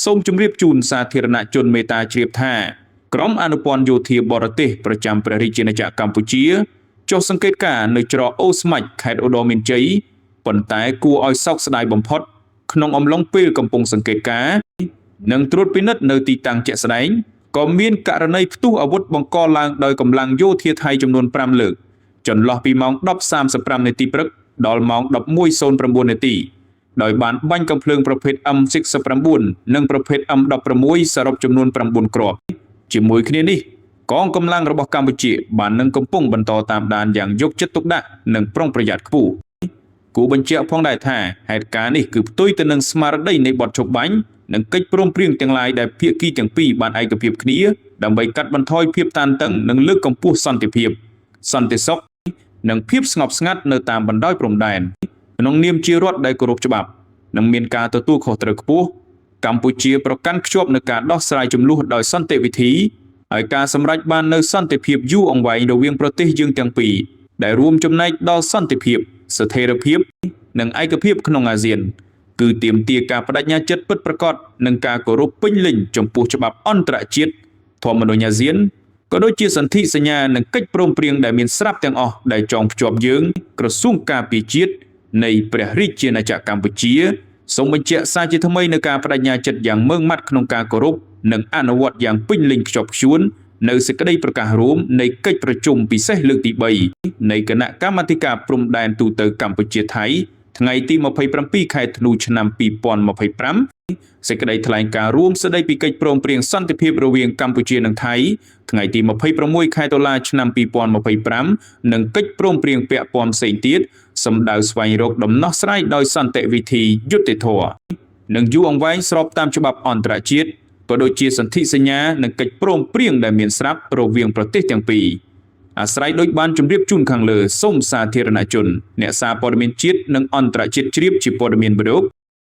សូមជម្រាបជូនសាធារណជនមេត្តាជ្រាបថាក្រុមអនុព័ន្ធយោធាបរទេសប្រចាំព្រះរាជាណាចក្រកម្ពុជាចុះសង្កេតការណ៍នៅច្រកអូស្មាច់ខេត្តឧត្តរមានជ័យប៉ុន្តែគួរឲ្យសោកស្ដាយបំផុតក្នុងអំឡុងពេលកំពុងសង្កេតការណ៍និងត្រួតពិនិត្យនៅទីតាំងជាក់ស្ដែងក៏មានករណីផ្ទុះអាវុធបង្កឡើងដោយកម្លាំងយោធាថៃចំនួន5លើកចន្លោះពីម៉ោង 10:35 នាទីព្រឹកដល់ម៉ោង 11:09 នាទីដោយបានបាញ់កាំភ្លើងប្រភេទ M69 និងប្រភេទ M16 សរុបចំនួន9គ្រាប់ជាមួយគ្នានេះកងកម្លាំងរបស់កម្ពុជាបាននឹងកំពុងបន្តតាមដានយ៉ាងយកចិត្តទុកដាក់និងប្រុងប្រយ័ត្នខ្ពស់គូបញ្ជាក់ផងដែរថាហេតុការណ៍នេះគឺផ្ទុយទៅនឹងស្មារតីនៃបទឈប់បាញ់និងកិច្ចព្រមព្រៀងទាំងឡាយដែលភាគីទាំងពីរបានឯកភាពគ្នាដើម្បីកាត់បន្ថយភាពតានតឹងនិងលើកកម្ពស់សន្តិភាពសន្តិសុខនិងភាពស្ងប់ស្ងាត់នៅតាមបណ្ដោយព្រំដែនក្នុងនាមជារដ្ឋដែលគោរពច្បាប់និងមានការទទួលខុសត្រូវខ្ពស់កម្ពុជាប្រកាន់ខ្ជាប់នូវការដោះស្រាយជម្លោះដោយសន្តិវិធីហើយការសម្រេចបាននូវសន្តិភាពយូរអង្វែងរវាងប្រទេសយើងទាំងពីរដែលរួមចំណែកដល់សន្តិភាពស្ថិរភាពនិងឯកភាពក្នុងអាស៊ានគឺទាមទារការបដិញ្ញាចិត្តពិតប្រាកដនិងការគោរពពេញលេញចំពោះច្បាប់អន្តរជាតិធម្មនុញ្ញអាស៊ានក៏ដូចជាសន្ធិសញ្ញានិងកិច្ចព្រមព្រៀងដែលមានស្រាប់ទាំងអស់ដែលចងភ្ជាប់យើងក្រសួងការពារជាតិនៃព្រះរាជាណាចក្រកម្ពុជាសូមបញ្ជាក់សារជាថ្មីនៅការបដិញ្ញាចិត្តយ៉ាងម៉ឺងម៉ាត់ក្នុងការគោរពនិងអនុវត្តយ៉ាងពេញលេញខ្ជាប់ខ្ជួននៅសេចក្តីប្រកាសរួមនៃកិច្ចប្រជុំពិសេសលើកទី3នៃគណៈកម្មាធិការព្រំដែនទូទៅកម្ពុជាថៃថ្ងៃទី27ខែធ្នូឆ្នាំ2025សេចក្តីថ្លែងការណ៍រួមស្តីពីកិច្ចព្រមព្រៀងសន្តិភាពរវាងកម្ពុជានិងថៃថ្ងៃទី26ខែតុលាឆ្នាំ2025និងកិច្ចព្រមព្រៀងពាក់ព័ន្ធផ្សេងទៀតសម្ដៅស្វែងរកដំណោះស្រាយដោយសន្តិវិធីយុត្តិធម៌និងយូរអង្វែងស្របតាមច្បាប់អន្តរជាតិក៏ដូចជាសន្ធិសញ្ញានិងកិច្ចព្រមព្រៀងដែលមានស្រាប់រវាងប្រទេសទាំងពីរអាស្រ័យដូចបានជម្រាបជូនខាងលើសូមសាធារណជនអ្នកសារព័ត៌មានជាតិនិងអន្តរជាតិជ្រាបជាព័ត៌មានបដិប